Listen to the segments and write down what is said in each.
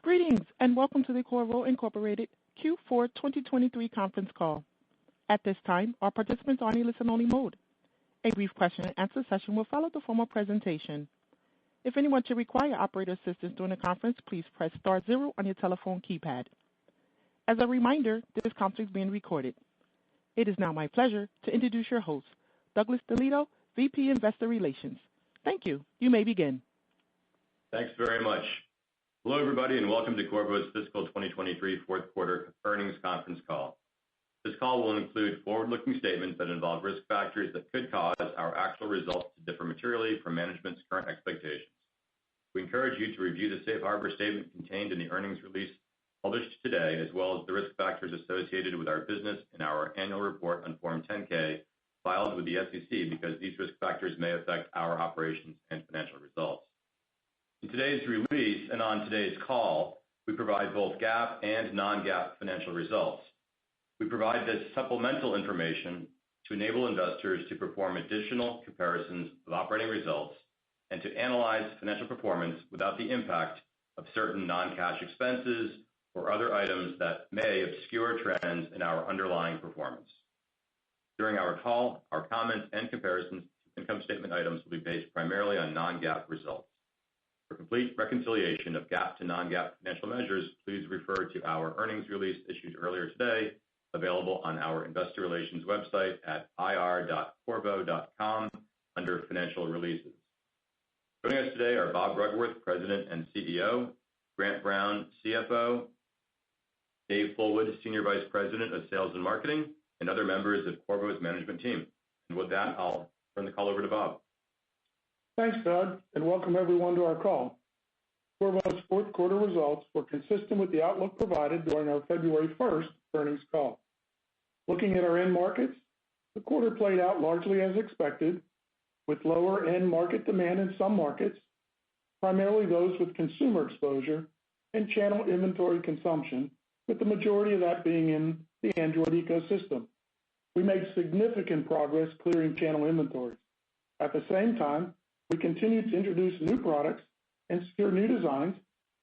Greetings, and welcome to the Qorvo Incorporated Q4 2023 conference call. At this time, all participants are in a listen-only mode. A brief question-and-answer session will follow the formal presentation. If anyone should require operator assistance during the conference, please press star zero on your telephone keypad. As a reminder, this conference is being recorded. It is now my pleasure to introduce your host, Douglas DeLito, VP Investor Relations. Thank you. You may begin. Thanks very much. Hello, everybody, and welcome to Qorvo's fiscal 2023 fourth quarter earnings conference call. This call will include forward-looking statements that involve risk factors that could cause our actual results to differ materially from management's current expectations. We encourage you to review the safe harbor statement contained in the earnings release published today, as well as the risk factors associated with our business in our annual report on Form 10-K filed with the SEC, because these risk factors may affect our operations and financial results. In today's release and on today's call, we provide both GAAP and non-GAAP financial results. We provide this supplemental information to enable investors to perform additional comparisons of operating results and to analyze financial performance without the impact of certain non-cash expenses or other items that may obscure trends in our underlying performance. During our call, our comments and comparisons to income statement items will be based primarily on non-GAAP results. For complete reconciliation of GAAP to non-GAAP financial measures, please refer to our earnings release issued earlier today, available on our investor relations website at ir.qorvo.com under financial releases. Joining us today are Bob Bruggeworth, President and CEO, Grant Brown, CFO, Dave Fullwood, Senior Vice President of Sales and Marketing, and other members of Qorvo's management team. And with that, I'll turn the call over to Bob. Thanks, Doug, and welcome everyone to our call. Qorvo's fourth quarter results were consistent with the outlook provided during our February 1st earnings call. Looking at our end markets, the quarter played out largely as expected, with lower end market demand in some markets, primarily those with consumer exposure and channel inventory consumption, with the majority of that being in the Android ecosystem. We made significant progress clearing channel inventories. At the same time, we continue to introduce new products and secure new designs,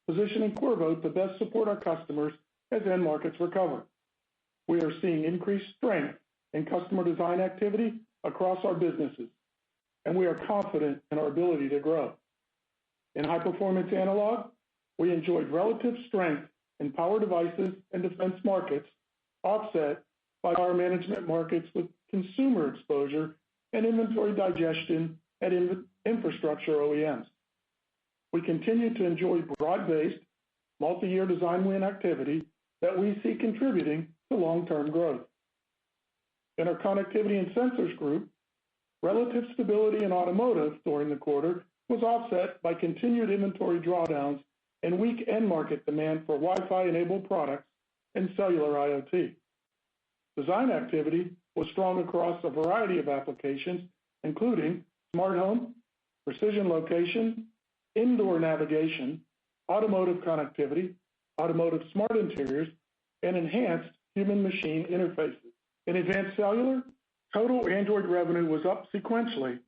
positioning Qorvo to best support our customers as end markets recover. We are seeing increased strength in customer design activity across our businesses, and we are confident in our ability to grow. In high-performance analog, we enjoyed relative strength in power devices and defense markets, offset by our management markets with consumer exposure and inventory digestion at infrastructure OEMs. We continue to enjoy broad-based, multi-year design win activity that we see contributing to long-term growth. In our Connectivity and Sensors group, relative stability in automotive during the quarter was offset by continued inventory drawdowns and weak end market demand for Wi-Fi-enabled products and cellular IoT. Design activity was strong across a variety of applications, including smart home, precision location, indoor navigation, automotive connectivity, automotive smart interiors, and enhanced human-machine interfaces. In advanced cellular, total Android revenue was up sequentially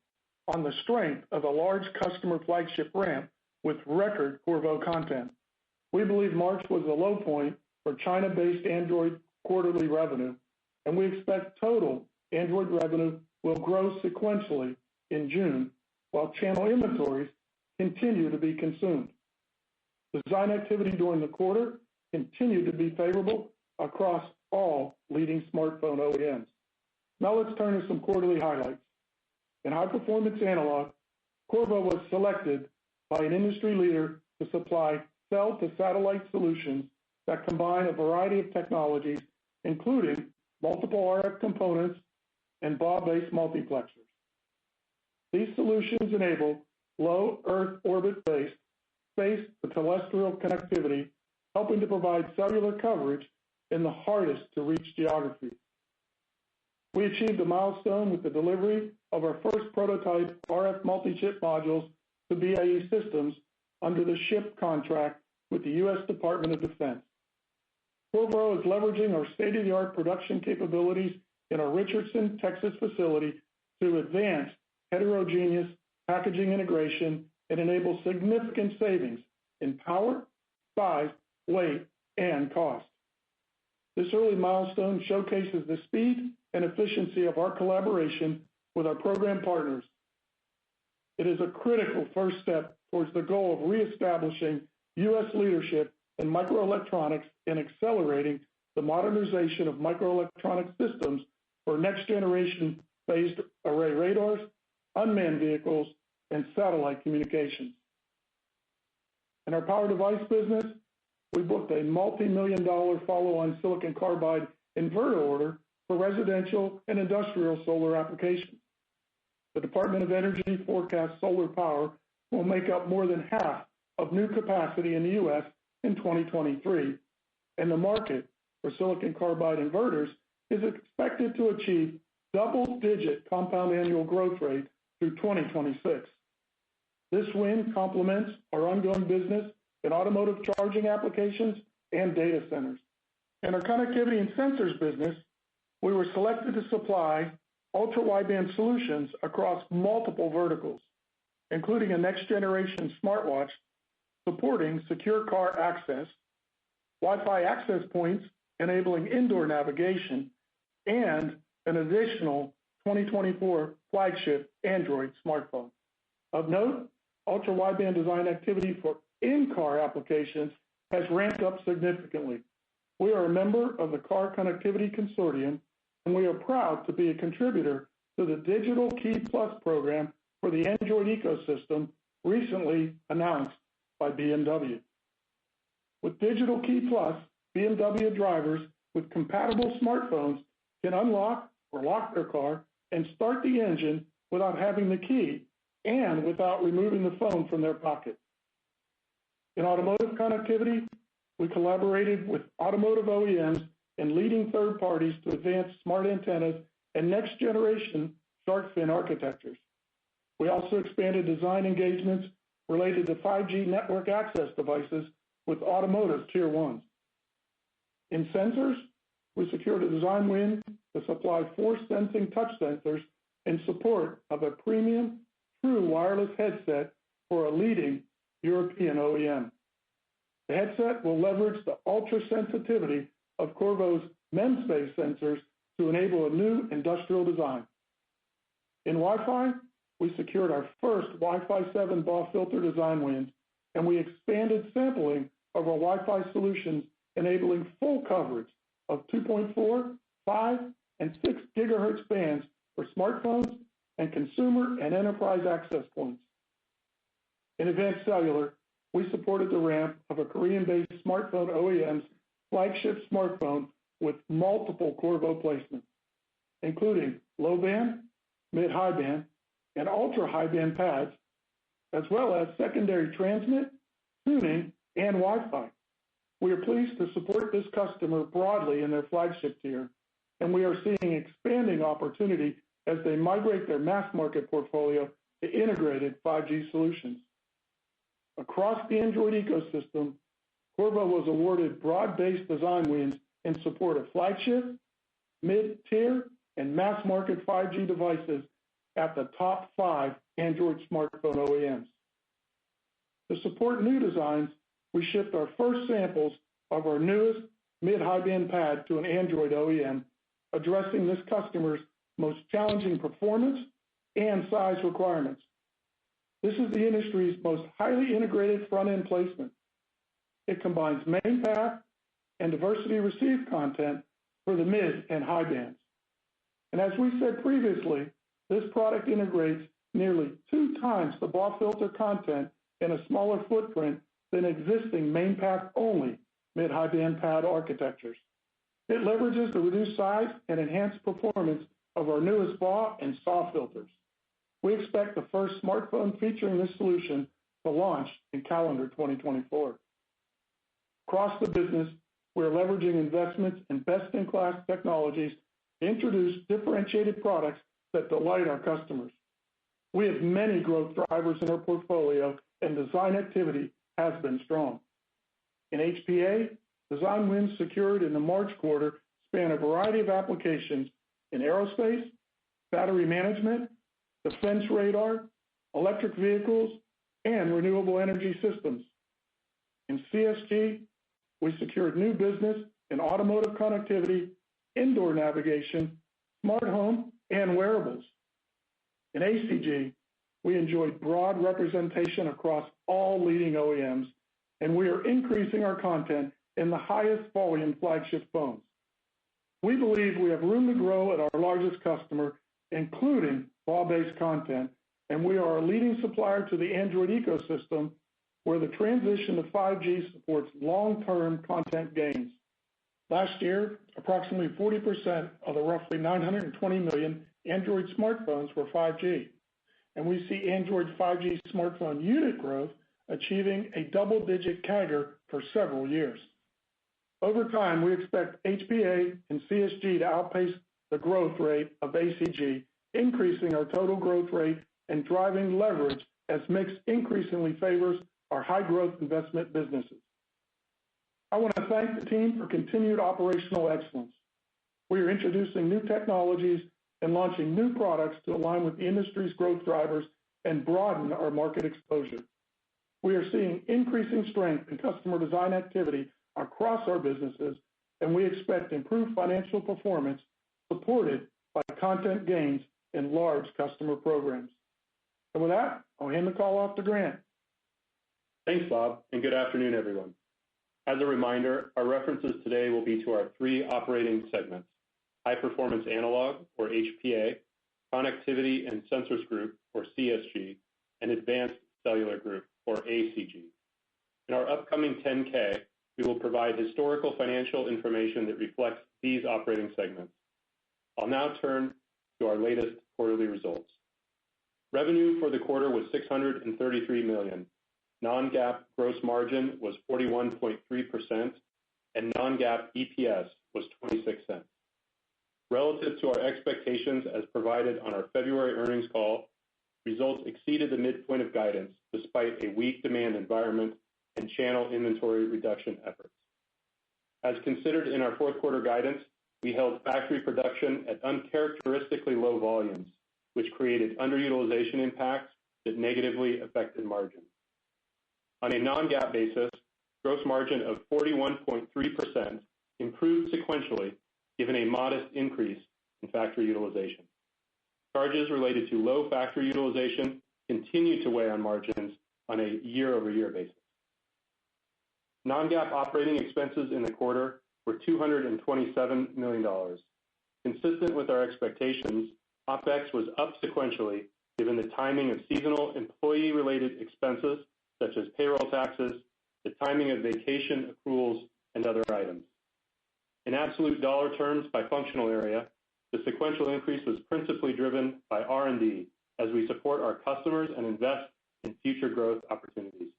on the strength of a large customer flagship ramp with record Qorvo content. We believe March was the low point for China-based Android quarterly revenue, and we expect total Android revenue will grow sequentially in June, while channel inventories continue to be consumed. Design activity during the quarter continued to be favorable across all leading smartphone OEMs. Now let's turn to some quarterly highlights. In high-performance analog, Qorvo was selected by an industry leader to supply cell-to-satellite solutions that combine a variety of technologies, including multiple RF components and BAW-based multiplexers. These solutions enable low Earth orbit-based space-to-terrestrial connectivity, helping to provide cellular coverage in the hardest-to-reach geographies. We achieved a milestone with the delivery of our first prototype RF multi-chip modules to BAE Systems under the SHIP contract with the U.S. Department of Defense. Qorvo is leveraging our state-of-the-art production capabilities in our Richardson, Texas facility to advance heterogeneous packaging integration and enable significant savings in power, size, weight, and cost. This early milestone showcases the speed and efficiency of our collaboration with our program partners. It is a critical first step towards the goal of reestablishing U.S. leadership in microelectronics and accelerating the modernization of microelectronic systems for next-generation phased array radars, unmanned vehicles, and satellite communications. In our power device business, we booked a multi-million-dollar follow-on silicon carbide inverter order for residential and industrial solar applications. The Department of Energy forecasts solar power will make up more than half of new capacity in the U.S. in 2023, and the market for silicon carbide inverters is expected to achieve double-digit compound annual growth rate through 2026. This win complements our ongoing business in automotive charging applications and data centers. In our connectivity and sensors business, we were selected to supply ultra-wideband solutions across multiple verticals, including a next-generation smartwatch supporting secure car access, Wi-Fi access points enabling indoor navigation, and an additional 2024 flagship Android smartphone. Of note, ultra-wideband design activity for in-car applications has ramped up significantly. We are a member of the Car Connectivity Consortium, and we are proud to be a contributor to the Digital Key Plus program for the Android ecosystem recently announced by BMW. With Digital Key Plus, BMW drivers with compatible smartphones can unlock or lock their car and start the engine without having the key and without removing the phone from their pocket. In automotive connectivity, we collaborated with automotive OEMs and leading third parties to advance smart antennas and next-generation shark fin architectures. We also expanded design engagements related to 5G network access devices with automotive tier ones. In sensors, we secured a design win to supply force-sensing touch sensors in support of a premium true wireless headset for a leading European OEM. The headset will leverage the ultra-sensitivity of Qorvo's MEMS-based sensors to enable a new industrial design. In Wi-Fi, we secured our first Wi-Fi 7 BAW filter design wins, and we expanded sampling of our Wi-Fi solutions enabling full coverage of 2.4, 5, and 6 gigahertz bands for smartphones and consumer and enterprise access points. In advanced cellular, we supported the ramp of a Korean-based smartphone OEM's flagship smartphone with multiple Qorvo placements, including low-band, mid-high band, and ultra-high band pads, as well as secondary transmit, tuning, and Wi-Fi. We are pleased to support this customer broadly in their flagship tier, and we are seeing expanding opportunity as they migrate their mass market portfolio to integrated 5G solutions. Across the Android ecosystem, Qorvo was awarded broad-based design wins in support of flagship, mid-tier, and mass market 5G devices at the top 5 Android smartphone OEMs. To support new designs, we shipped our first samples of our newest mid-high band pad to an Android OEM, addressing this customer's most challenging performance and size requirements. This is the industry's most highly integrated front-end placement. It combines main path and diversity receive content for the mid and high bands. And as we said previously, this product integrates nearly 2 times the BAW filter content in a smaller footprint than existing main path only mid-high band pad architectures. It leverages the reduced size and enhanced performance of our newest BAW and SAW filters. We expect the first smartphone featuring this solution to launch in calendar 2024. Across the business, we are leveraging investments in best-in-class technologies to introduce differentiated products that delight our customers. We have many growth drivers in our portfolio, and design activity has been strong. In HPA, design wins secured in the March quarter span a variety of applications in aerospace, battery management, defense radar, electric vehicles, and renewable energy systems. In CSG, we secured new business in automotive connectivity, indoor navigation, smart home, and wearables. In ACG, we enjoyed broad representation across all leading OEMs, and we are increasing our content in the highest volume flagship phones. We believe we have room to grow at our largest customer, including BAW-based content, and we are a leading supplier to the Android ecosystem, where the transition to 5G supports long-term content gains. Last year, approximately 40% of the roughly 920 million Android smartphones were 5G, and we see Android 5G smartphone unit growth achieving a double-digit CAGR for several years. Over time, we expect HPA and CSG to outpace the growth rate of ACG, increasing our total growth rate and driving leverage as mix increasingly favors our high-growth investment businesses. I want to thank the team for continued operational excellence. We are introducing new technologies and launching new products to align with the industry's growth drivers and broaden our market exposure. We are seeing increasing strength in customer design activity across our businesses, and we expect improved financial performance supported by content gains in large customer programs. And with that, I'll hand the call off to Grant. Thanks, Bob, and good afternoon, everyone. As a reminder, our references today will be to our three operating segments: High Performance Analog, or HPA, Connectivity and Sensors Group, or CSG, and Advanced Cellular Group, or ACG. In our upcoming 10-K, we will provide historical financial information that reflects these operating segments. I'll now turn to our latest quarterly results. Revenue for the quarter was $633 million. Non-GAAP gross margin was 41.3%, and non-GAAP EPS was 26 cents. Relative to our expectations as provided on our February earnings call, results exceeded the midpoint of guidance despite a weak demand environment and channel inventory reduction efforts. As considered in our fourth quarter guidance, we held factory production at uncharacteristically low volumes, which created underutilization impacts that negatively affected margins. On a non-GAAP basis, gross margin of 41.3% improved sequentially, given a modest increase in factory utilization. Charges related to low factory utilization continue to weigh on margins on a year-over-year basis. Non-GAAP operating expenses in the quarter were $227 million. Consistent with our expectations, OpEx was up sequentially given the timing of seasonal employee-related expenses such as payroll taxes, the timing of vacation accruals, and other items. In absolute dollar terms by functional area, the sequential increase was principally driven by R&D as we support our customers and invest in future growth opportunities.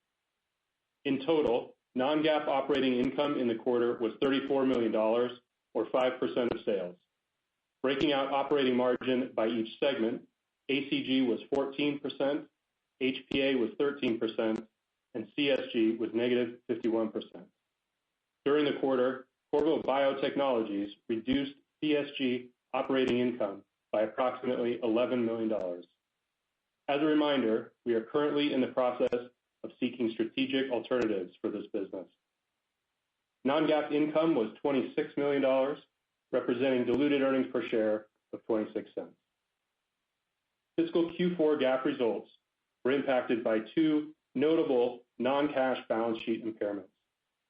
In total, non-GAAP operating income in the quarter was $34 million, or 5% of sales. Breaking out operating margin by each segment, ACG was 14%, HPA was 13%, and CSG was negative 51%. During the quarter, Qorvo Biotechnologies reduced CSG operating income by approximately $11 million. As a reminder, we are currently in the process of seeking strategic alternatives for this business. Non-GAAP income was $26 million, representing diluted earnings per share of 26 cents. Fiscal Q4 GAAP results were impacted by two notable non-cash balance sheet impairments.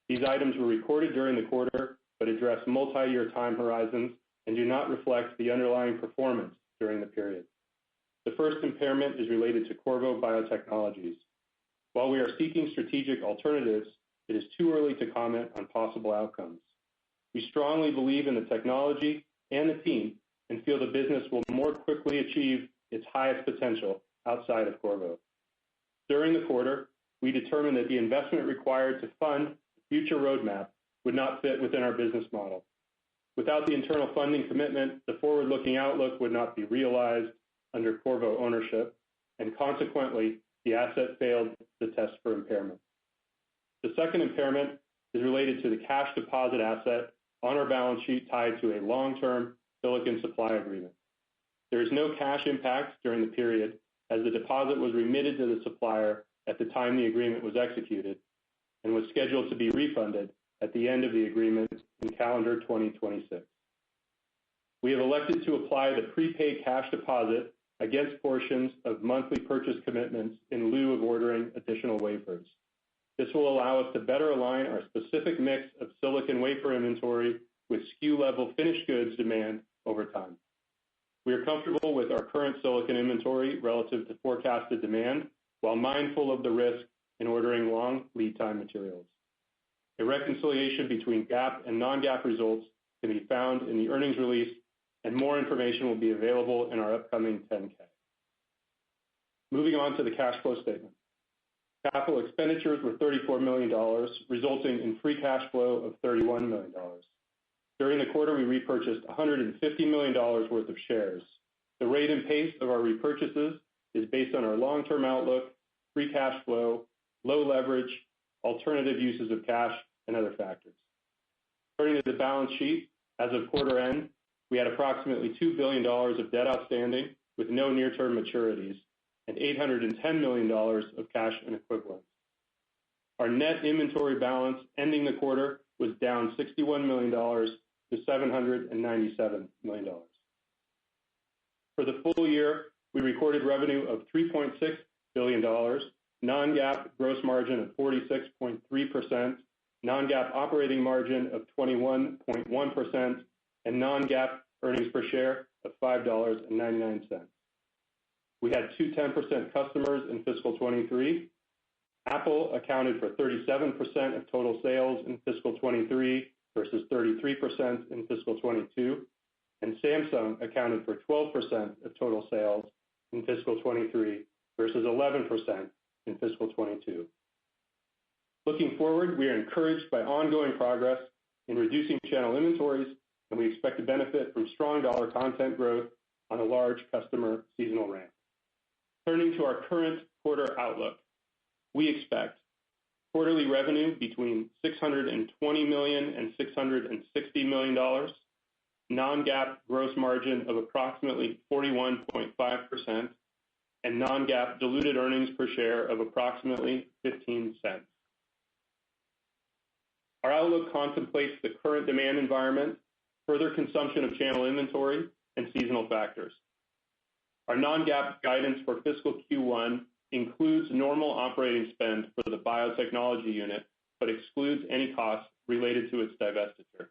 These items were recorded during the quarter, but address multi-year time horizons and do not reflect the underlying performance during the period. The first impairment is related to Qorvo Biotechnologies. While we are seeking strategic alternatives, it is too early to comment on possible outcomes. We strongly believe in the technology and the team and feel the business will more quickly achieve its highest potential outside of Qorvo. During the quarter, we determined that the investment required to fund the future roadmap would not fit within our business model. Without the internal funding commitment, the forward-looking outlook would not be realized under Qorvo ownership, and consequently, the asset failed the test for impairment. The second impairment is related to the cash deposit asset on our balance sheet tied to a long-term silicon supply agreement. There is no cash impact during the period as the deposit was remitted to the supplier at the time the agreement was executed, and was scheduled to be refunded at the end of the agreement in calendar 2026. We have elected to apply the prepaid cash deposit against portions of monthly purchase commitments in lieu of ordering additional wafers. This will allow us to better align our specific mix of silicon wafer inventory with SKU-level finished goods demand over time. We are comfortable with our current silicon inventory relative to forecasted demand, while mindful of the risk in ordering long lead time materials. A reconciliation between GAAP and non-GAAP results can be found in the earnings release, and more information will be available in our upcoming 10-K. Moving on to the cash flow statement. Capital expenditures were $34 million, resulting in free cash flow of $31 million. During the quarter, we repurchased $150 million worth of shares. The rate and pace of our repurchases is based on our long-term outlook, free cash flow, low leverage, alternative uses of cash, and other factors. Turning to the balance sheet, as of quarter end, we had approximately $2 billion of debt outstanding with no near-term maturities and $810 million of cash and equivalents. Our net inventory balance ending the quarter was down $61 million to $797 million. For the full year, we recorded revenue of $3.6 billion, non-GAAP gross margin of 46.3%, non-GAAP operating margin of 21.1%, and non-GAAP earnings per share of $5.99. We had two 10% customers in fiscal 23. Apple accounted for 37% of total sales in fiscal 23 versus 33% in fiscal 22, and Samsung accounted for 12% of total sales in fiscal 23 versus 11% in fiscal 22. Looking forward, we are encouraged by ongoing progress in reducing channel inventories, and we expect to benefit from strong dollar content growth on a large customer seasonal ramp. Turning to our current quarter outlook, we expect quarterly revenue between $620 million and $660 million, non-GAAP gross margin of approximately 41.5%, and non-GAAP diluted earnings per share of approximately 15 cents. Our outlook contemplates the current demand environment, further consumption of channel inventory, and seasonal factors. Our non-GAAP guidance for fiscal Q1 includes normal operating spend for the biotechnology unit, but excludes any costs related to its divestiture.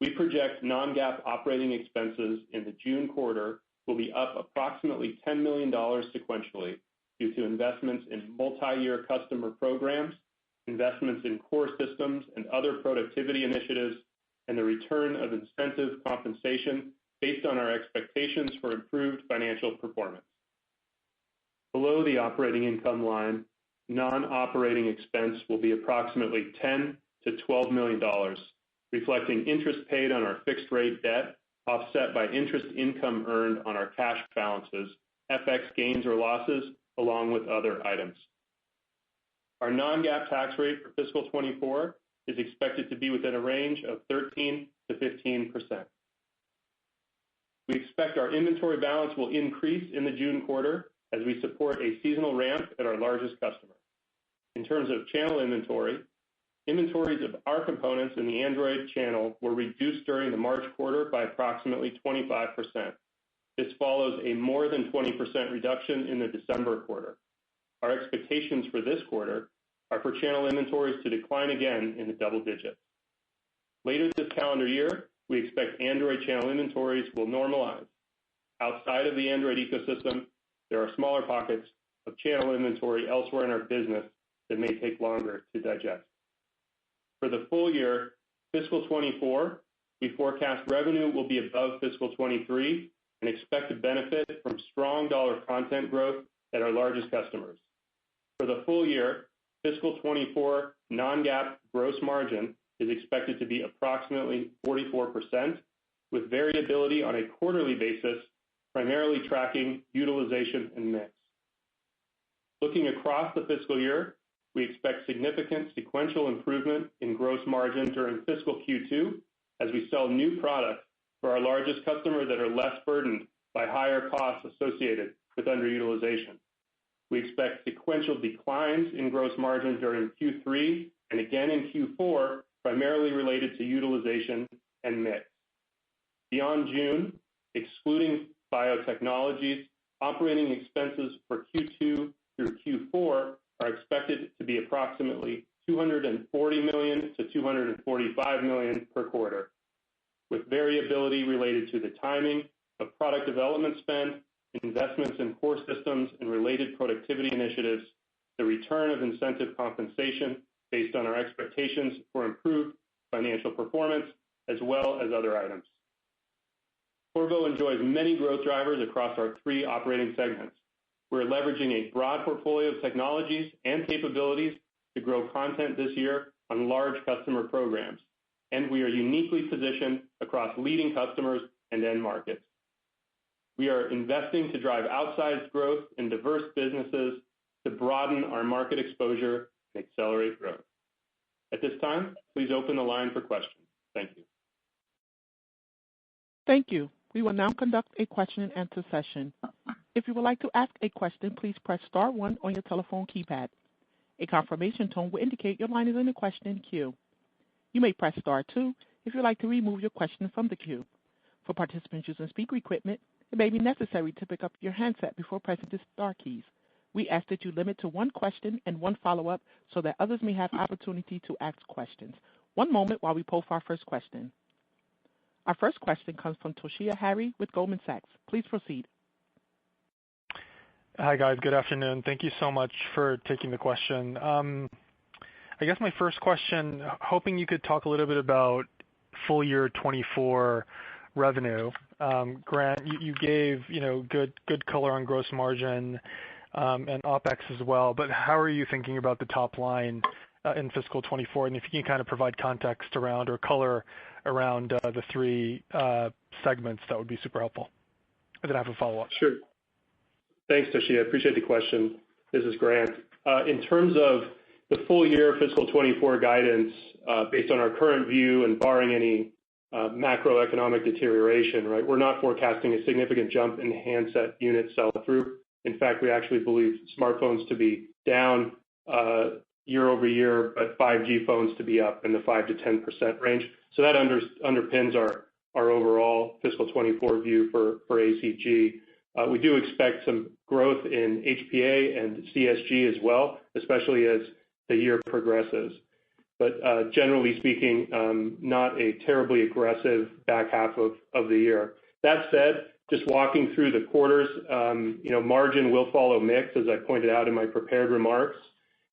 We project non-GAAP operating expenses in the June quarter will be up approximately $10 million sequentially due to investments in multi-year customer programs, investments in core systems and other productivity initiatives, and the return of incentive compensation based on our expectations for improved financial performance. Below the operating income line, non-operating expense will be approximately $10 to $12 million, reflecting interest paid on our fixed rate debt, offset by interest income earned on our cash balances, FX gains or losses, along with other items. Our non-GAAP tax rate for fiscal 24 is expected to be within a range of 13 to 15%. We expect our inventory balance will increase in the June quarter as we support a seasonal ramp at our largest customer. In terms of channel inventory, inventories of our components in the Android channel were reduced during the March quarter by approximately 25%. This follows a more than 20% reduction in the December quarter. Our expectations for this quarter are for channel inventories to decline again in the double digits. Later this calendar year, we expect Android channel inventories will normalize. Outside of the Android ecosystem, there are smaller pockets of channel inventory elsewhere in our business that may take longer to digest. For the full year, fiscal 24, we forecast revenue will be above fiscal 23 and expect to benefit from strong dollar content growth at our largest customers. For the full year, fiscal 24 non-GAAP gross margin is expected to be approximately 44%, with variability on a quarterly basis, primarily tracking utilization and mix. Looking across the fiscal year, we expect significant sequential improvement in gross margin during fiscal Q2 as we sell new products for our largest customer that are less burdened by higher costs associated with underutilization. We expect sequential declines in gross margin during Q3 and again in Q4, primarily related to utilization and mix. Beyond June, excluding biotechnologies, operating expenses for Q2 through Q4 are expected to be approximately $240 million to $245 million per quarter, with variability related to the timing of product development spend, investments in core systems and related productivity initiatives, the return of incentive compensation based on our expectations for improved financial performance, as well as other items. Qorvo enjoys many growth drivers across our three operating segments. We're leveraging a broad portfolio of technologies and capabilities to grow content this year on large customer programs, and we are uniquely positioned across leading customers and end markets. We are investing to drive outsized growth in diverse businesses to broaden our market exposure and accelerate growth. At this time, please open the line for questions. Thank you. Thank you. We will now conduct a question and answer session. If you would like to ask a question, please press star 1 on your telephone keypad. A confirmation tone will indicate your line is in the question queue. You may press star 2 if you'd like to remove your question from the queue. For participants using speaker equipment, it may be necessary to pick up your handset before pressing the star keys. We ask that you limit to one question and one follow-up so that others may have opportunity to ask questions. One moment while we poll for our first question. Our first question comes from Toshiya Hari with Goldman Sachs. Please proceed. Hi, guys. Good afternoon. Thank you so much for taking the question. I guess my first question, hoping you could talk a little bit about full year 24 revenue. Grant, you gave good color on gross margin and OpEx as well, but how are you thinking about the top line in fiscal 24? And if you can kind of provide context around or color around the three segments, that would be super helpful. And then I have a follow-up. Sure. Thanks, Toshiya. I appreciate the question. This is Grant. In terms of the full year fiscal 24 guidance, based on our current view and barring any macroeconomic deterioration, right, we're not forecasting a significant jump in handset unit sell-through. In fact, we actually believe smartphones to be down year over year, but 5G phones to be up in the 5 to 10% range. So that underpins our overall fiscal 24 view for ACG. We do expect some growth in HPA and CSG as well, especially as the year progresses. But generally speaking, not a terribly aggressive back half of the year. That said, just walking through the quarters, margin will follow mix, as I pointed out in my prepared remarks.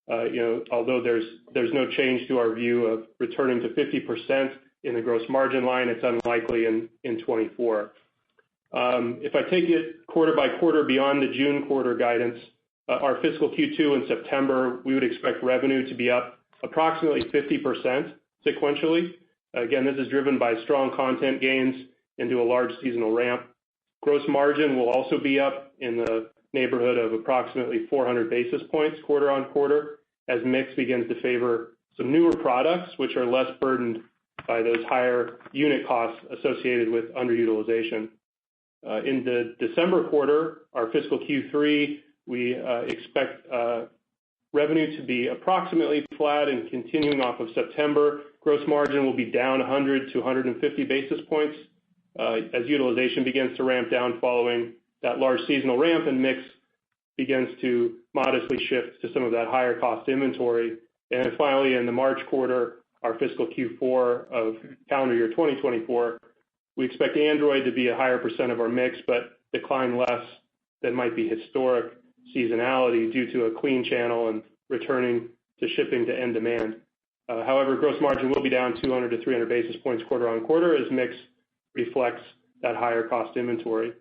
Although there's no change to our view of returning to 50% in the gross margin line, it's unlikely in 24. If I take it quarter by quarter beyond the June quarter guidance, our fiscal Q2 in September, we would expect revenue to be up approximately 50% sequentially. Again, this is driven by strong content gains into a large seasonal ramp. Gross margin will also be up in the neighborhood of approximately 400 basis points quarter on quarter as mix begins to favor some newer products, which are less burdened by those higher unit costs associated with underutilization. In the December quarter, our fiscal Q3, we expect revenue to be approximately flat and continuing off of September. Gross margin will be down 100 to 150 basis points as utilization begins to ramp down following that large seasonal ramp and mix begins to modestly shift to some of that higher cost inventory. And then finally, in the March quarter, our fiscal Q4 of calendar year 2024, we expect Android to be a higher percent of our mix, but decline less than might be historic seasonality due to a clean channel and returning to shipping to end demand. However, gross margin will be down 200 to 300 basis points quarter on quarter as mix reflects that higher cost inventory.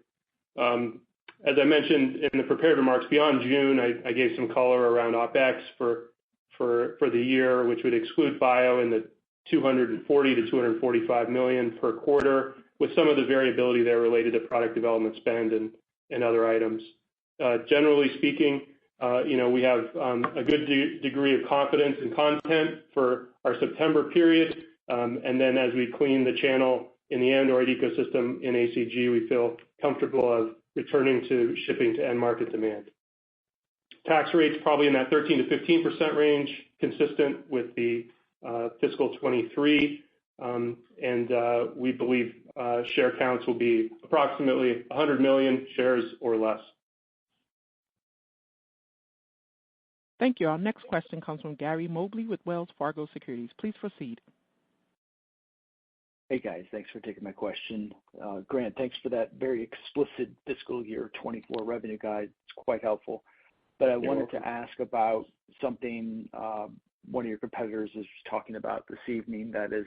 As I mentioned in the prepared remarks, beyond June, I gave some color around OpEx for the year, which would exclude bio in the $240 to $245 million per quarter, with some of the variability there related to product development spend and other items. Generally speaking, we have a good degree of confidence in content for our September period, and then as we clean the channel in the Android ecosystem in ACG, we feel comfortable of returning to shipping to end market demand. Tax rates probably in that 13 to 15% range, consistent with the fiscal 23. And we believe share counts will be approximately 100 million shares or less. Thank you. Our next question comes from Gary Mobley with Wells Fargo Securities. Please proceed. Hey guys, thanks for taking my question. Grant, thanks for that very explicit fiscal year 24 revenue guide. It's quite helpful. But I wanted to ask about something one of your competitors is talking about this evening, that is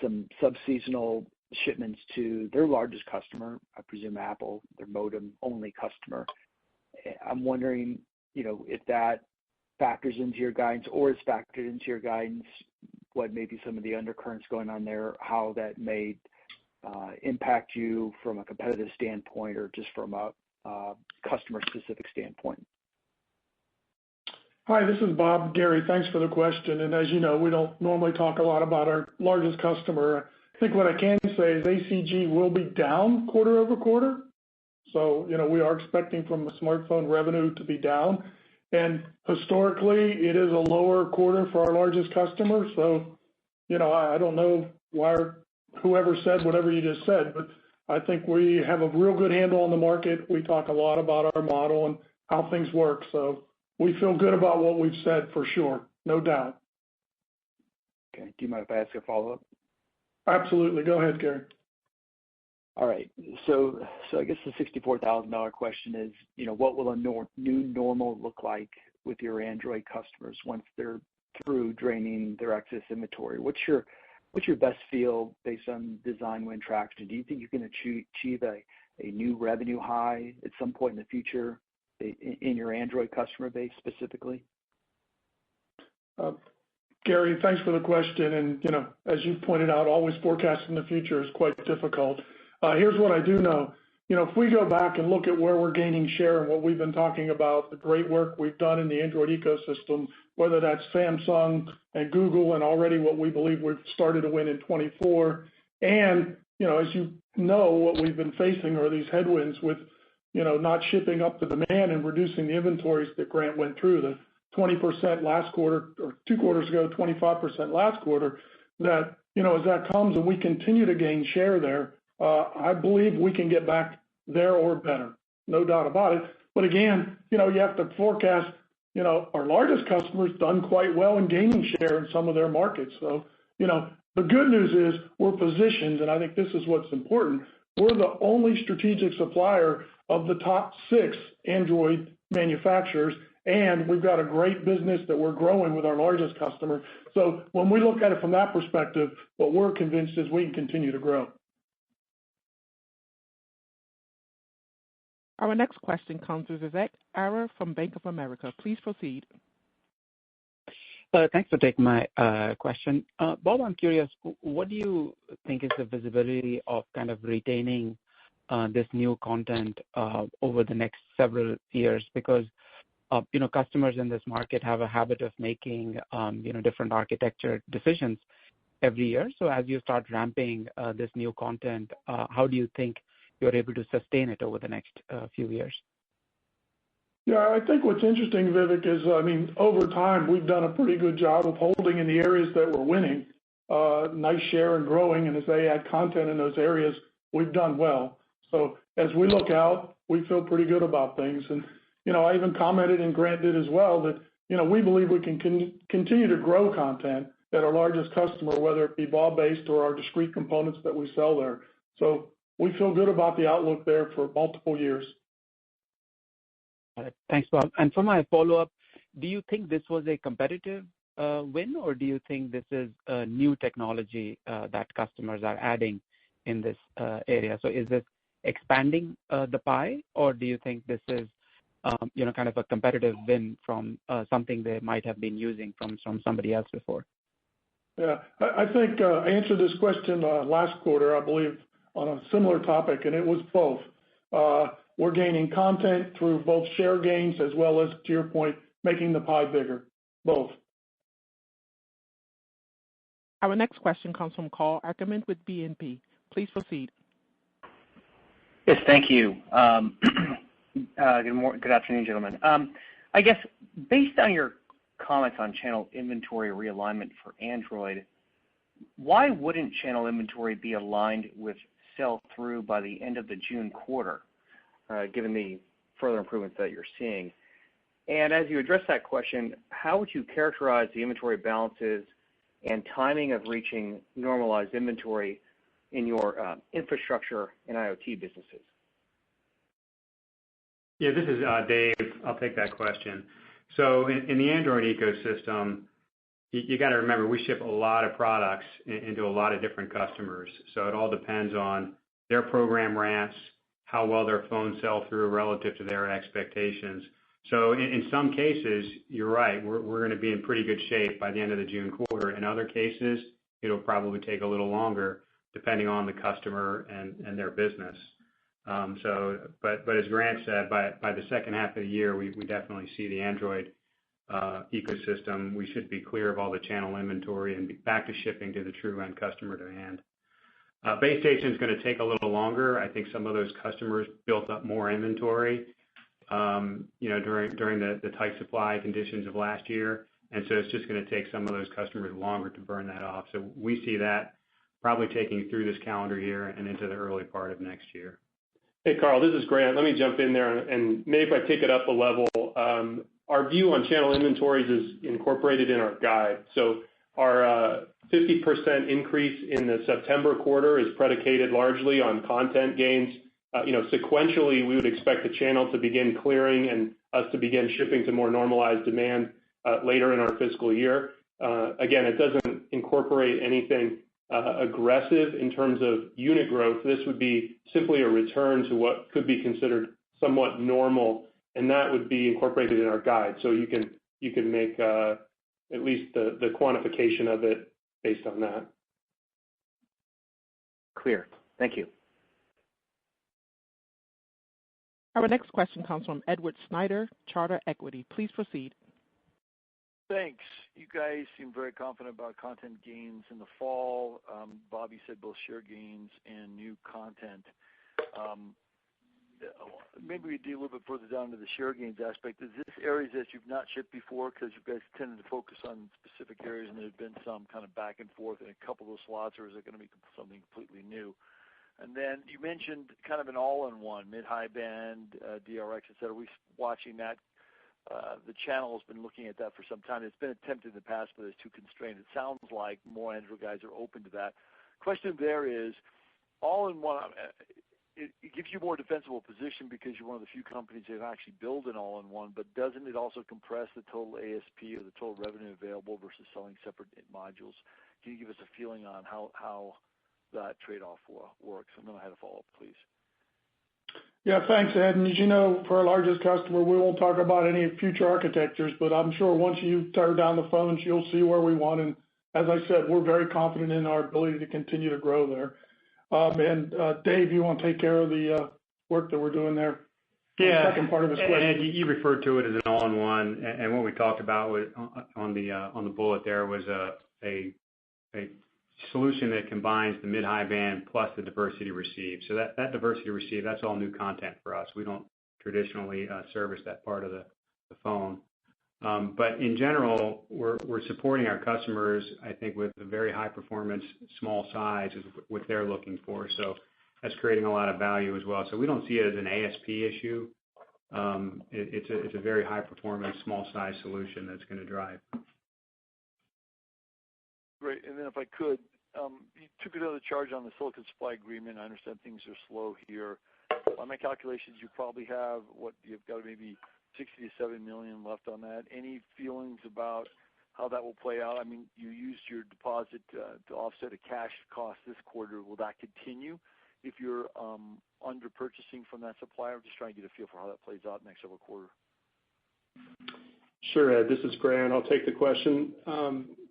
some sub-seasonal shipments to their largest customer, I presume Apple, their modem-only customer. I'm wondering, if that factors into your guidance or is factored into your guidance, what maybe some of the undercurrents going on there, how that may impact you from a competitive standpoint or just from a customer-specific standpoint. Hi, this is Bob. Gary, thanks for the question. And as you know, we don't normally talk a lot about our largest customer. I think what I can say is ACG will be down quarter over quarter. So, we are expecting from the smartphone revenue to be down. And historically, it is a lower quarter for our largest customer. So, I don't know why whoever said whatever you just said, but I think we have a real good handle on the market. We talk a lot about our model and how things work. So we feel good about what we've said for sure, no doubt. Okay. Do you mind if I ask a follow-up? Absolutely. Go ahead, Gary. All right. So I guess the $64,000 question is, what will a new normal look like with your Android customers once they're through draining their excess inventory? What's your best feel based on design win traction? Do you think you can achieve a new revenue high at some point in the future in your Android customer base specifically? Gary, thanks for the question. And, as you pointed out, always forecasting the future is quite difficult. Here's what I do know. If we go back and look at where we're gaining share and what we've been talking about, the great work we've done in the Android ecosystem, whether that's Samsung and Google and already what we believe we've started to win in 24. And, as you know, what we've been facing are these headwinds with, not shipping up to demand and reducing the inventories that Grant went through, the 20% last quarter or 2 quarters ago, 25% last quarter, that, as that comes and we continue to gain share there, I believe we can get back there or better, no doubt about it. But again, you have to forecast, our largest customers done quite well in gaining share in some of their markets. So, the good news is we're positioned, and I think this is what's important. We're the only strategic supplier of the top 6 Android manufacturers, and we've got a great business that we're growing with our largest customer. So when we look at it from that perspective, what we're convinced is we can continue to grow. Our next question comes from Vivek Arya from Bank of America. Please proceed. Thanks for taking my question. Bob, I'm curious, what do you think is the visibility of kind of retaining this new content over the next several years? Because, customers in this market have a habit of making, different architecture decisions every year. So as you start ramping this new content, how do you think you're able to sustain it over the next few years? Yeah, I think what's interesting, Vivek, is, over time, we've done a pretty good job of holding in the areas that we're winning, nice share and growing. And as they add content in those areas, we've done well. So as we look out, we feel pretty good about things. And, I even commented, and Grant did as well, that, we believe we can continue to grow content at our largest customer, whether it be BAW-based or our discrete components that we sell there. So we feel good about the outlook there for multiple years. All right. Thanks, Bob. And for my follow-up, do you think this was a competitive win, or do you think this is a new technology that customers are adding in this area? So is this expanding the pie, or do you think this is, kind of a competitive win from something they might have been using from somebody else before? Yeah, I think I answered this question last quarter, I believe, on a similar topic, and it was both. We're gaining content through both share gains as well as, to your point, making the pie bigger. Both. Our next question comes from Karl Ackerman with BNP. Please proceed. Yes, thank you. Good afternoon, gentlemen. I guess based on your comments on channel inventory realignment for Android, why wouldn't channel inventory be aligned with sell-through by the end of the June quarter, given the further improvements that you're seeing? And as you address that question, how would you characterize the inventory balances and timing of reaching normalized inventory in your infrastructure and IoT businesses? Yeah, this is Dave. I'll take that question. So in the Android ecosystem, you got to remember we ship a lot of products into a lot of different customers. So it all depends on their program ramps, how well their phones sell through relative to their expectations. So in some cases, you're right, we're going to be in pretty good shape by the end of the June quarter. In other cases, it'll probably take a little longer depending on the customer and their business. But as Grant said, by the second half of the year, we definitely see the Android ecosystem. We should be clear of all the channel inventory and be back to shipping to the true end customer demand. Base station is going to take a little longer. I think some of those customers built up more inventory, during the tight supply conditions of last year, and so it's just going to take some of those customers longer to burn that off. So we see that probably taking through this calendar year and into the early part of next year. Hey, Carl, this is Grant. Let me jump in there, and maybe if I take it up a level, our view on channel inventories is incorporated in our guide. So our 50% increase in the September quarter is predicated largely on content gains. Sequentially, we would expect the channel to begin clearing and us to begin shipping to more normalized demand later in our fiscal year. Again, it doesn't incorporate anything aggressive in terms of unit growth. This would be simply a return to what could be considered somewhat normal, and that would be incorporated in our guide. So you can make at least the quantification of it based on that. Clear. Thank you. Our next question comes from Edward Snyder, Charter Equity. Please proceed. Thanks. You guys seem very confident about content gains in the fall. Bobby said both share gains and new content. Maybe we dig a little bit further down to the share gains aspect. Is this areas that you've not shipped before because you guys tended to focus on specific areas and there's been some kind of back and forth in a couple of those slots, or is it going to be something completely new? And then you mentioned kind of an all-in-one, mid-high band, DRX, et cetera. We're watching that. The channel has been looking at that for some time. It's been attempted in the past, but it's too constrained. It sounds like more Android guys are open to that. Question there is, all-in-one, it gives you more defensible position because you're one of the few companies that actually build an all-in-one, but doesn't it also compress the total ASP or the total revenue available versus selling separate modules? Can you give us a feeling on how that trade-off works? And then I had a follow-up, please. Yeah, thanks, Ed. And as you know, for our largest customer, we won't talk about any future architectures, but I'm sure once you tear down the phones, you'll see where we want. And as I said, we're very confident in our ability to continue to grow there. And Dave, you want to take care of the work that we're doing there? Yeah. The second part of his question. And you referred to it as an all-in-one, and what we talked about was, on the bullet there was a solution that combines the mid-high band plus the diversity receive. So that diversity receive, that's all new content for us. We don't traditionally service that part of the phone. But in general, we're supporting our customers, I think, with a very high performance, small size is what they're looking for. So that's creating a lot of value as well. So we don't see it as an ASP issue. It's a very high performance, small size solution that's going to drive. Great. And then if I could, you took another charge on the silicon supply agreement. I understand things are slow here. On my calculations, you probably have you've got maybe $60 to $70 million left on that. Any feelings about how that will play out? I mean, you used your deposit to offset a cash cost this quarter. Will that continue if you're under purchasing from that supplier? I'm just trying to get a feel for how that plays out next several quarters. Sure, Ed. This is Grant. I'll take the question.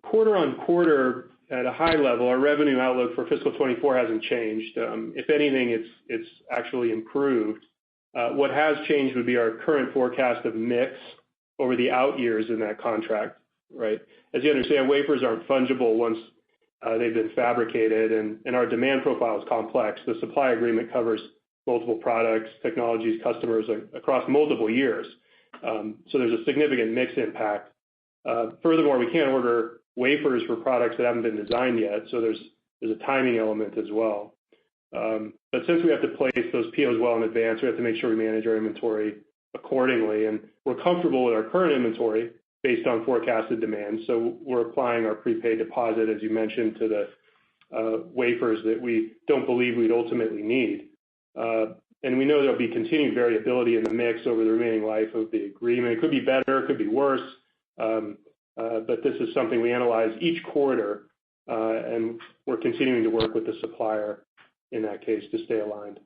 Quarter on quarter, at a high level, our revenue outlook for fiscal 24 hasn't changed. If anything, it's actually improved. What has changed would be our current forecast of mix over the out years in that contract, right? As you understand, wafers aren't fungible once they've been fabricated, and our demand profile is complex. The supply agreement covers multiple products, technologies, customers across multiple years. So there's a significant mix impact. Furthermore, we can't order wafers for products that haven't been designed yet, so there's a timing element as well. But since we have to place those POs well in advance, we have to make sure we manage our inventory accordingly. And we're comfortable with our current inventory based on forecasted demand. So we're applying our prepaid deposit, as you mentioned, to the wafers that we don't believe we'd ultimately need. And we know there'll be continued variability in the mix over the remaining life of the agreement. It could be better, it could be worse, but this is something we analyze each quarter, and we're continuing to work with the supplier in that case to stay aligned.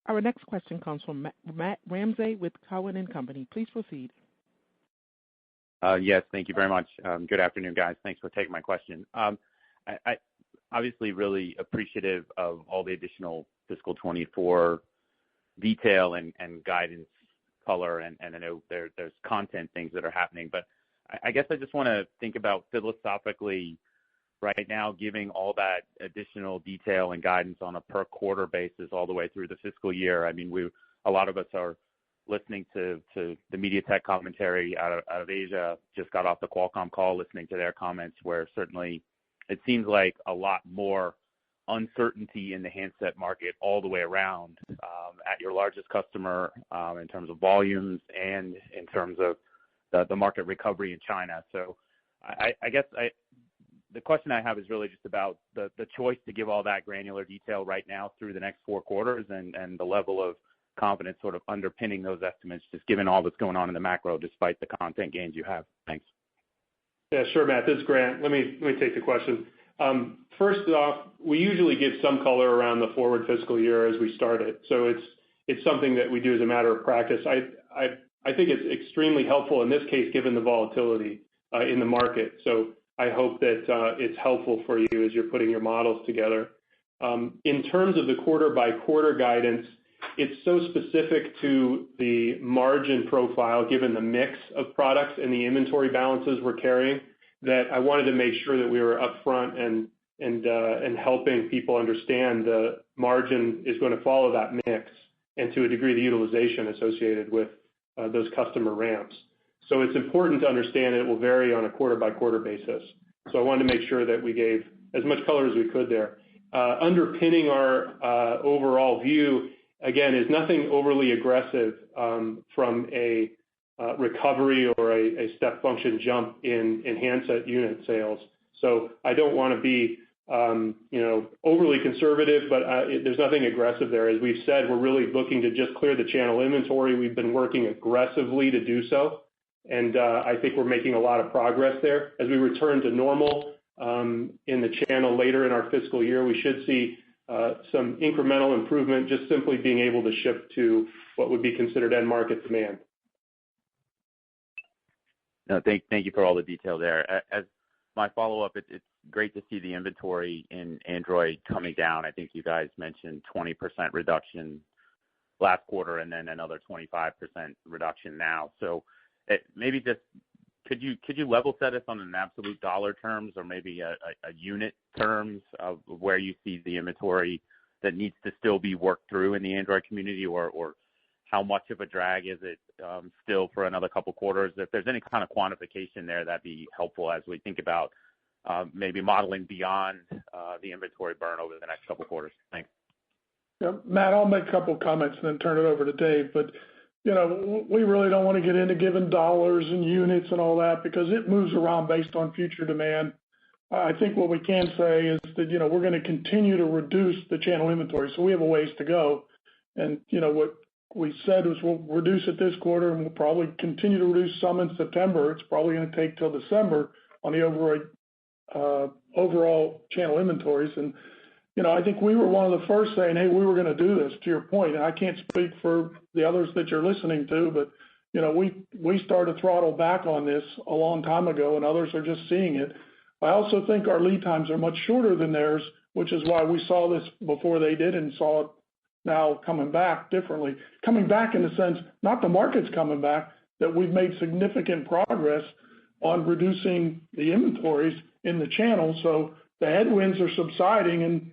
Our next question comes from Matt Ramsay with Cowen and Company. Please proceed. Yes, thank you very much. Good afternoon, guys. Thanks for taking my question. I obviously really appreciative of all the additional fiscal 24 detail and guidance color, and I know there's content things that are happening, but I guess I just want to think about philosophically right now, giving all that additional detail and guidance on a per quarter basis all the way through the fiscal year. I mean, a lot of us are listening to the MediaTek commentary out of Asia, just got off the Qualcomm call listening to their comments, where certainly it seems like a lot more uncertainty in the handset market all the way around at your largest customer in terms of volumes and in terms of the market recovery in China. So I guess the question I have is really just about the choice to give all that granular detail right now through the next 4 quarters and the level of confidence sort of underpinning those estimates, just given all that's going on in the macro, despite the content gains you have. Thanks. Yeah, sure, Matt. This is Grant. Let me take the question. First off, we usually give some color around the forward fiscal year as we start it. So it's something that we do as a matter of practice. I think it's extremely helpful in this case, given the volatility in the market. So I hope that it's helpful for you as you're putting your models together. In terms of the quarter by quarter guidance, it's so specific to the margin profile, given the mix of products and the inventory balances we're carrying, that I wanted to make sure that we were upfront and helping people understand the margin is going to follow that mix, and to a degree the utilization associated with those customer ramps. So it's important to understand it will vary on a quarter by quarter basis. So I wanted to make sure that we gave as much color as we could there. Underpinning our overall view, again, is nothing overly aggressive from a recovery or a step function jump in handset unit sales. So I don't want to be overly conservative, but there's nothing aggressive there. As we've said, we're really looking to just clear the channel inventory. We've been working aggressively to do so, and I think we're making a lot of progress there. As we return to normal in the channel later in our fiscal year, we should see some incremental improvement, just simply being able to ship to what would be considered end market demand. No, thank you for all the detail there. As my follow-up, it's great to see the inventory in Android coming down. I think you guys mentioned 20% reduction last quarter and then another 25% reduction now. So maybe just could you level set us on an absolute dollar terms or maybe a unit terms of where you see the inventory that needs to still be worked through in the Android community, or how much of a drag is it still for another couple quarters? If there's any kind of quantification there, that'd be helpful as we think about maybe modeling beyond the inventory burn over the next couple quarters. Thanks. Yeah, Matt, I'll make a couple of comments and then turn it over to Dave. But we really don't want to get into giving dollars and units and all that because it moves around based on future demand. I think what we can say is that we're going to continue to reduce the channel inventory, so we have a ways to go. And what we said was we'll reduce it this quarter, and we'll probably continue to reduce some in September. It's probably going to take till December on the overall channel inventories. And I think we were one of the first saying, hey, we were going to do this, to your point. And I can't speak for the others that you're listening to, but we started to throttle back on this a long time ago, and others are just seeing it. I also think our lead times are much shorter than theirs, which is why we saw this before they did and saw it now coming back differently. Coming back in the sense, not the market's coming back, that we've made significant progress on reducing the inventories in the channel. So the headwinds are subsiding and,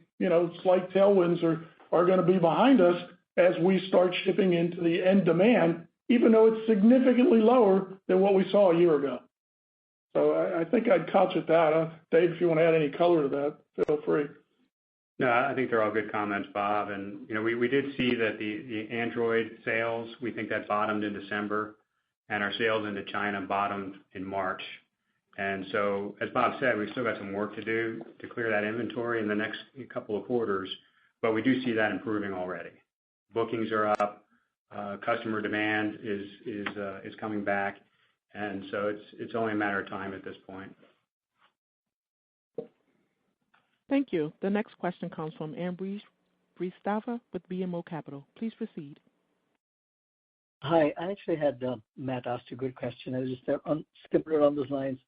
slight tailwinds are going to be behind us as we start shipping into the end demand, even though it's significantly lower than what we saw a year ago. So I think I'd couch it that. Dave, if you want to add any color to that, feel free. No, I think they're all good comments, Bob. And, we did see that the Android sales, we think that bottomed in December, and our sales into China bottomed in March. And so, as Bob said, we've still got some work to do to clear that inventory in the next couple of quarters, but we do see that improving already. Bookings are up, customer demand is coming back, and so it's only a matter of time at this point. Thank you. The next question comes from Ambrish Srivastava with BMO Capital. Please proceed. Hi, I actually had Matt asked a good question. I was just skipping around those lines.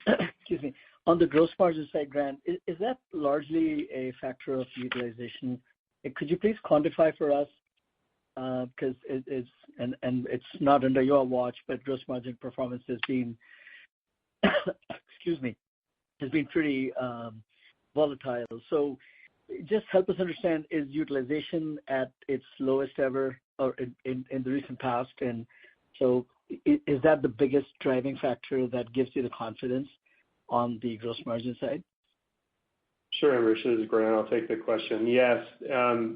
Excuse me. On the gross margin side, Grant, is that largely a factor of utilization? Could you please quantify for us? Because it's not under your watch, but gross margin performance has been, excuse me, has been pretty volatile. So just help us understand, is utilization at its lowest ever or in the recent past? And so is that the biggest driving factor that gives you the confidence on the gross margin side? Sure, Ambrish, this is Grant. I'll take the question. Yes,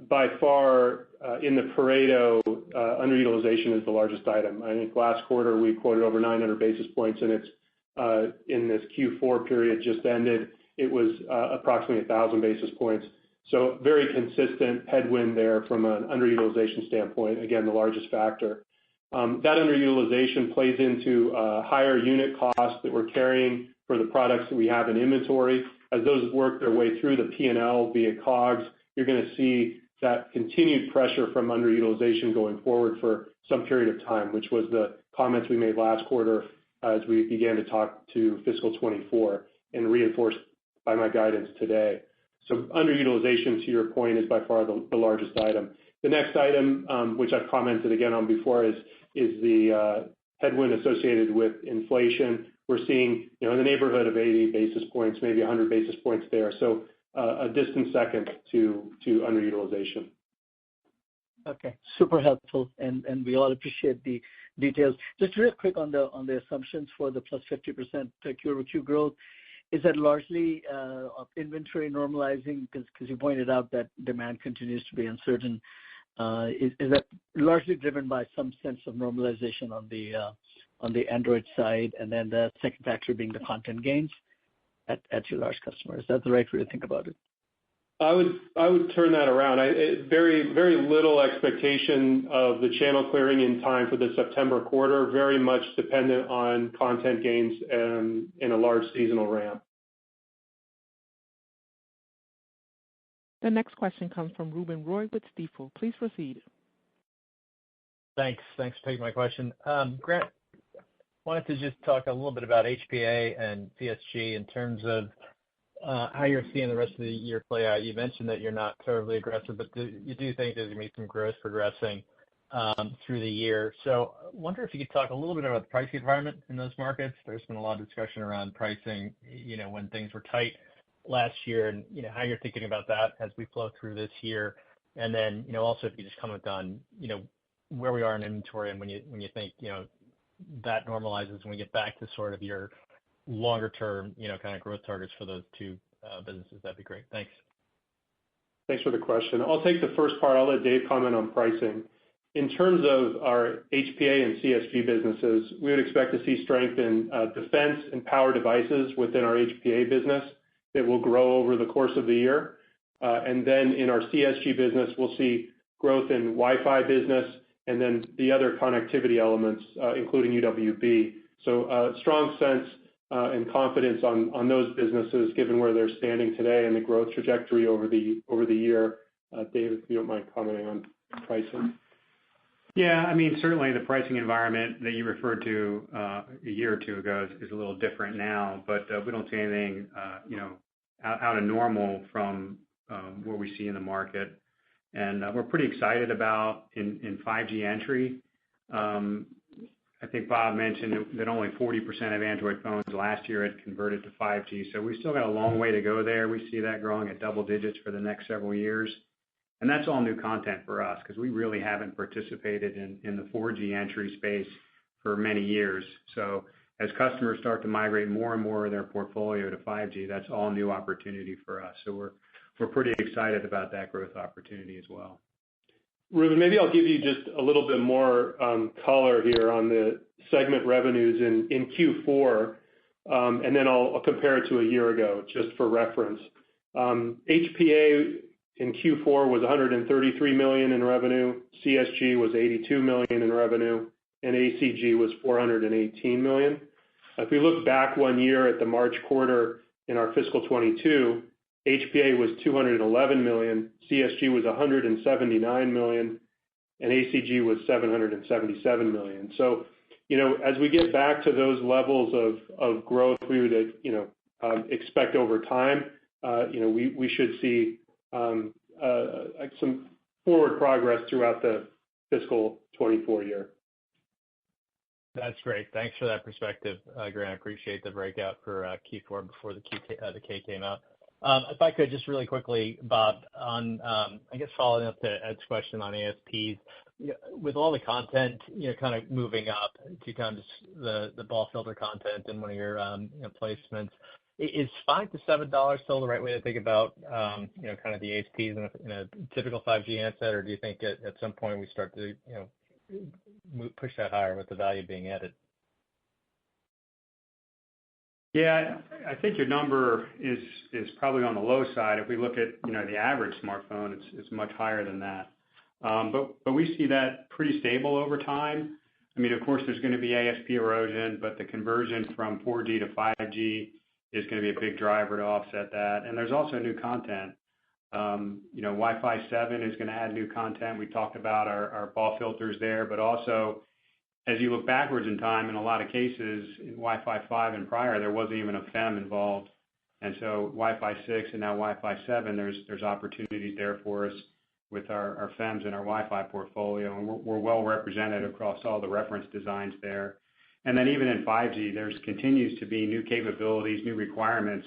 by far in the Pareto, underutilization is the largest item. I think last quarter we quoted over 900 basis points, and it's in this Q4 period just ended, it was approximately 1,000 basis points. So very consistent headwind there from an underutilization standpoint, again, the largest factor. That underutilization plays into higher unit costs that we're carrying for the products that we have in inventory. As those work their way through the P&L via COGS, you're going to see that continued pressure from underutilization going forward for some period of time, which was the comments we made last quarter as we began to talk to fiscal 24 and reinforced by my guidance today. So underutilization, to your point, is by far the largest item. The next item, which I've commented again on before, is the headwind associated with inflation. We're seeing, in the neighborhood of 80 basis points, maybe 100 basis points there. So a distant second to underutilization. Okay, super helpful, and we all appreciate the details. Just real quick on the assumptions for the plus 50% Q-over-Q growth. Is that largely inventory normalizing? Because you pointed out that demand continues to be uncertain. Is that largely driven by some sense of normalization on the Android side, and then the second factor being the content gains at your large customers? Is that the right way to think about it? I would turn that around. Very, very little expectation of the channel clearing in time for the September quarter, very much dependent on content gains and in a large seasonal ramp. The next question comes from Ruben Roy with Stifel. Please proceed. Thanks for taking my question. Grant, wanted to just talk a little bit about HPA and CSG in terms of how you're seeing the rest of the year play out. You mentioned that you're not terribly aggressive, but you do think there's going to be some growth progressing through the year. So I wonder if you could talk a little bit about the pricing environment in those markets. There's been a lot of discussion around pricing, when things were tight last year, and how you're thinking about that as we flow through this year. And then, also if you just comment on, where we are in inventory and when you think, that normalizes when we get back to sort of your longer term, kind of growth targets for those two businesses, that'd be great. Thanks. Thanks for the question. I'll take the first part. I'll let Dave comment on pricing. In terms of our HPA and CSG businesses, we would expect to see strength in defense and power devices within our HPA business that will grow over the course of the year. And then in our CSG business, we'll see growth in Wi-Fi business and then the other connectivity elements, including UWB. So strong sense and confidence on those businesses given where they're standing today and the growth trajectory over the year. Dave, if you don't mind commenting on pricing. Yeah, I mean, certainly the pricing environment that you referred to a year or two ago is a little different now, but we don't see anything, out of normal from what we see in the market. And we're pretty excited about in 5G entry. I think Bob mentioned that only 40% of Android phones last year had converted to 5G. So we still got a long way to go there. We see that growing at double digits for the next several years. And that's all new content for us because we really haven't participated in the 4G entry space for many years. So as customers start to migrate more and more of their portfolio to 5G, that's all new opportunity for us. So we're pretty excited about that growth opportunity as well. Ruben, maybe I'll give you just a little bit more color here on the segment revenues in Q4, and then I'll compare it to a year ago just for reference. HPA in Q4 was $133 million in revenue, CSG was $82 million in revenue, and ACG was $418 million. If we look back 1 year at the March quarter in our fiscal 22, HPA was $211 million, CSG was $179 million, and ACG was $777 million. So, as we get back to those levels of growth, we would, expect over time, we should see some forward progress throughout the fiscal 24 year. That's great. Thanks for that perspective, Grant. I appreciate the breakout for Q4 before the K came out. If I could just really quickly, Bob, on I guess following up to Ed's question on ASPs, with all the content, kind of moving up to kind of the BAW filter content in one of your placements, is $5 to $7 still the right way to think about kind of the ASPs in a typical 5G handset, or do you think at some point we start to push that higher with the value being added? Yeah, I think your number is probably on the low side. If we look at the average smartphone, it's much higher than that. But we see that pretty stable over time. I mean, of course, there's going to be ASP erosion, but the conversion from 4G to 5G is going to be a big driver to offset that. And there's also new content. Wi-Fi 7 is going to add new content. We talked about our BAW filters there, but also as you look backwards in time, in a lot of cases, in Wi-Fi 5 and prior, there wasn't even a FEM involved. And so Wi-Fi 6 and now Wi-Fi 7, there's opportunities there for us with our FEMs and our Wi-Fi portfolio, and we're well represented across all the reference designs there. And then even in 5G, there's continues to be new capabilities, new requirements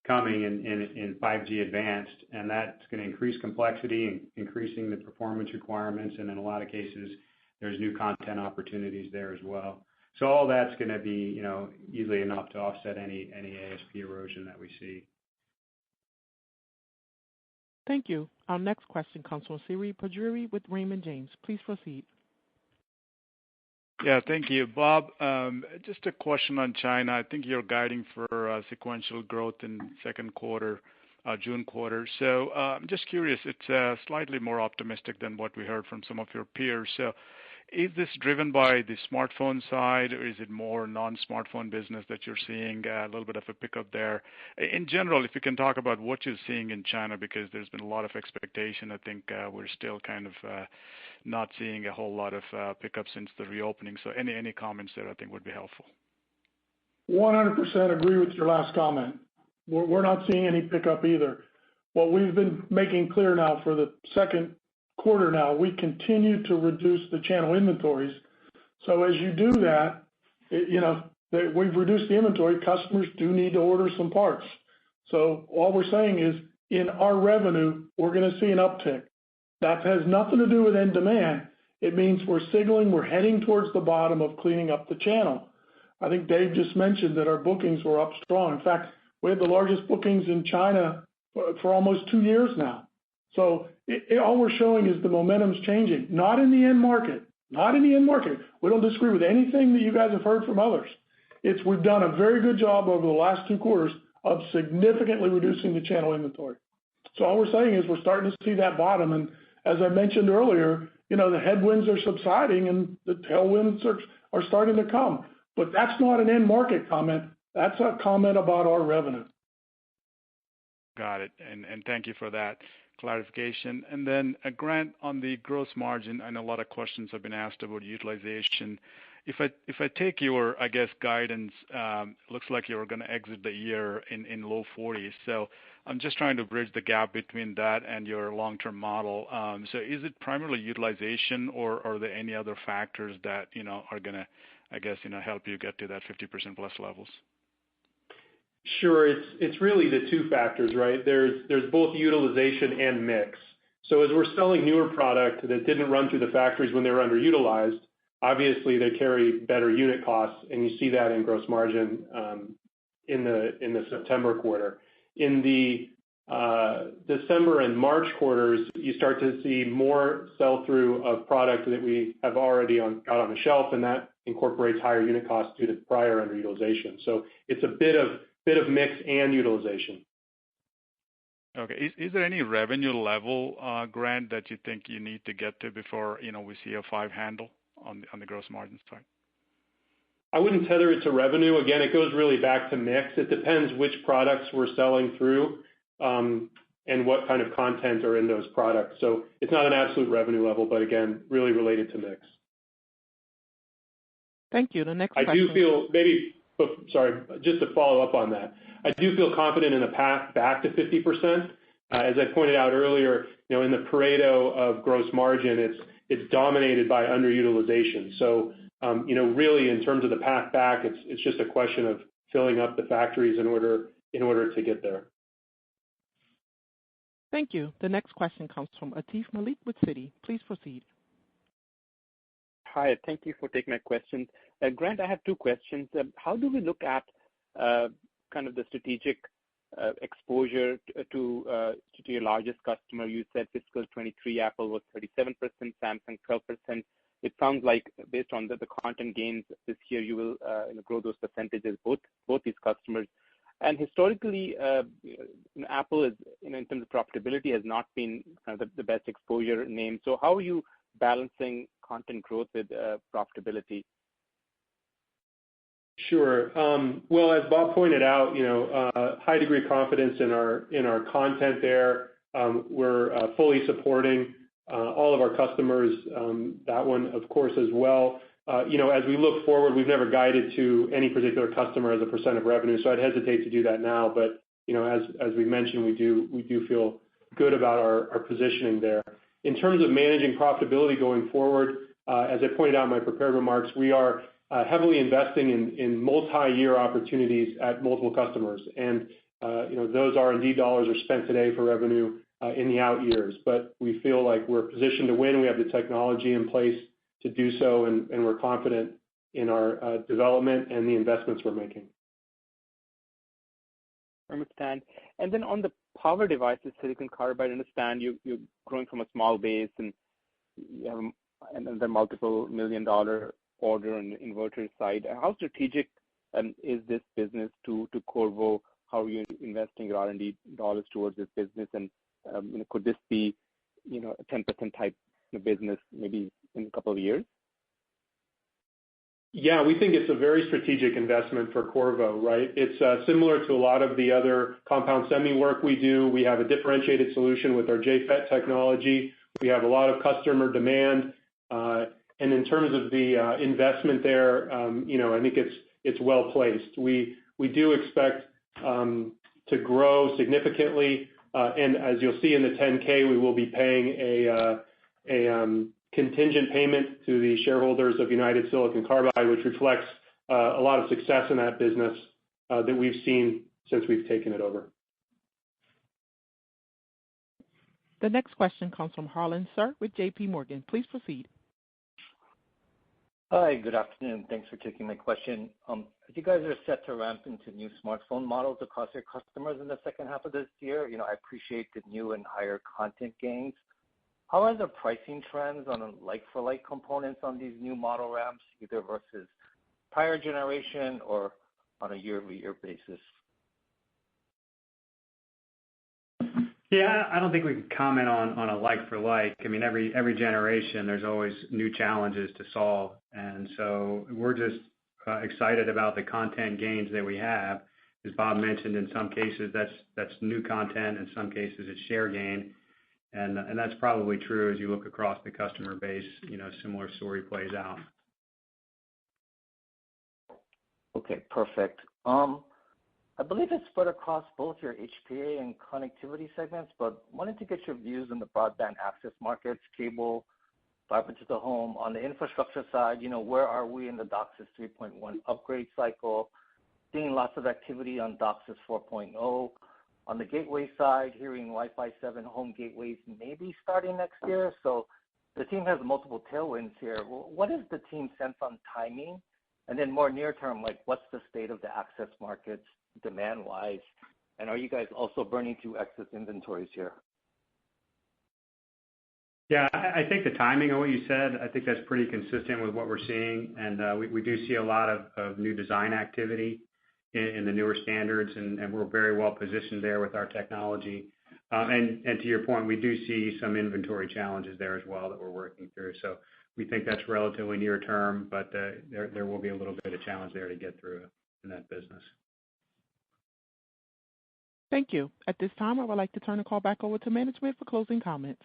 coming in 5G advanced, and that's going to increase complexity and increasing the performance requirements, and in a lot of cases, there's new content opportunities there as well. So all that's going to be, easily enough to offset any ASP erosion that we see. Thank you. Our next question comes from Sri Pajjuri with Raymond James. Please proceed. Yeah, thank you. Bob, just a question on China. I think you're guiding for sequential growth in second quarter, June quarter. So I'm just curious, it's slightly more optimistic than what we heard from some of your peers. So is this driven by the smartphone side, or is it more non-smartphone business that you're seeing a little bit of a pickup there? In general, if you can talk about what you're seeing in China, because there's been a lot of expectation. I think we're still kind of not seeing a whole lot of pickup since the reopening. So any comments there I think would be helpful. 100% agree with your last comment. We're not seeing any pickup either. What we've been making clear now for the second quarter now, we continue to reduce the channel inventories. So as you do that, we've reduced the inventory. Customers do need to order some parts. So all we're saying is in our revenue, we're going to see an uptick. That has nothing to do with end demand. It means we're signaling we're heading towards the bottom of cleaning up the channel. I think Dave just mentioned that our bookings were up strong. In fact, we had the largest bookings in China for almost 2 years now. So all we're showing is the momentum's changing, not in the end market, not in the end market. We don't disagree with anything that you guys have heard from others. We've done a very good job over the last 2 quarters of significantly reducing the channel inventory. So all we're saying is we're starting to see that bottom. And as I mentioned earlier, the headwinds are subsiding and the tailwinds are starting to come. But that's not an end market comment. That's a comment about our revenue. Got it. And thank you for that clarification. And then, Grant, on the gross margin, I know a lot of questions have been asked about utilization. If I take your, I guess, guidance, looks like you're going to exit the year in low 40s. So I'm just trying to bridge the gap between that and your long-term model. So is it primarily utilization, or are there any other factors that, are going to, I guess, help you get to that 50% plus levels? Sure. It's really the two factors, right? There's both utilization and mix. So as we're selling newer product that didn't run through the factories when they were underutilized, obviously they carry better unit costs, and you see that in gross margin in the September quarter. In the December and March quarters, you start to see more sell-through of product that we have already got on the shelf, and that incorporates higher unit costs due to prior underutilization. So it's a bit of mix and utilization. Okay. Is there any revenue level, Grant, that you think you need to get to before we see a 5 handle on the gross margin side? I wouldn't tether it to revenue. Again, it goes really back to mix. It depends which products we're selling through and what kind of content are in those products. So it's not an absolute revenue level, but again, really related to mix. Thank you. The next question. I do feel just to follow up on that. I do feel confident in the path back to 50%. As I pointed out earlier, in the Pareto of gross margin, it's dominated by underutilization. So, really in terms of the path back, it's just a question of filling up the factories in order to get there. Thank you. The next question comes from Atif Malik with Citi. Please proceed. Hi, thank you for taking my question. Grant, I have two questions. How do we look at kind of the strategic exposure to your largest customer? You said fiscal 23 Apple was 37%, Samsung 12%. It sounds like based on the content gains this year, you will grow those percentages, both these customers. And historically, Apple is, in terms of profitability, has not been kind of the best exposure name. So how are you balancing content growth with profitability? Sure. Well, as Bob pointed out, high degree of confidence in our content there. We're fully supporting all of our customers, that one, of course, as well. As we look forward, we've never guided to any particular customer as a % of revenue, so I'd hesitate to do that now. But, as we mentioned, we do feel good about our positioning there. In terms of managing profitability going forward, as I pointed out in my prepared remarks, we are heavily investing in multi-year opportunities at multiple customers. And, those R&D dollars are spent today for revenue in the out years. But we feel like we're positioned to win. We have the technology in place to do so, and we're confident in our development and the investments we're making. I understand. And then on the power devices, silicon carbide, I understand you're growing from a small base and you have another multiple $1 million order on the inverter side. How strategic is this business to Qorvo? How are you investing your R&D dollars towards this business? And could this be a 10% type of business maybe in a couple of years? Yeah, we think it's a very strategic investment for Qorvo, right? It's similar to a lot of the other compound semi work we do. We have a differentiated solution with our JFET technology. We have a lot of customer demand. And in terms of the investment there, I think it's well placed. We do expect to grow significantly. And as you'll see in the 10K, we will be paying a contingent payment to the shareholders of United Silicon Carbide, which reflects a lot of success in that business that we've seen since we've taken it over. The next question comes from Harlan Sur with JP Morgan. Please proceed. Hi, good afternoon. Thanks for taking my question. As you guys are set to ramp into new smartphone models across your customers in the second half of this year, I appreciate the new and higher content gains. How are the pricing trends on a like-for-like components on these new model ramps, either versus prior generation or on a year-over-year basis? Yeah, I don't think we can comment on a like-for-like. I mean, every generation, there's always new challenges to solve. And so we're just excited about the content gains that we have. As Bob mentioned, in some cases, that's new content. In some cases, it's share gain. And that's probably true as you look across the customer base, similar story plays out. Okay, perfect. I believe it's spread across both your HPA and connectivity segments, but wanted to get your views on the broadband access markets, cable, fiber to the home. On the infrastructure side, where are we in the DOCSIS 3.1 upgrade cycle? Seeing lots of activity on DOCSIS 4.0. On the gateway side, hearing Wi-Fi 7 home gateways maybe starting next year. So the team has multiple tailwinds here. What is the team's sense on timing? And then more near term, what's the state of the access markets demand-wise? And are you guys also burning through excess inventories here? Yeah, I think the timing of what you said, I think that's pretty consistent with what we're seeing. And we do see a lot of new design activity in the newer standards, and we're very well positioned there with our technology. And to your point, we do see some inventory challenges there as well that we're working through. So we think that's relatively near term, but there will be a little bit of challenge there to get through in that business. Thank you. At this time, I would like to turn the call back over to management for closing comments.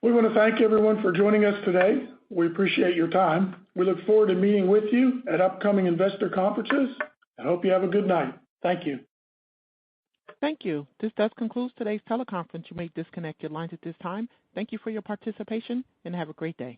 We want to thank everyone for joining us today. We appreciate your time. We look forward to meeting with you at upcoming investor conferences. I hope you have a good night. Thank you. Thank you. This does conclude today's teleconference. You may disconnect your lines at this time. Thank you for your participation, and have a great day.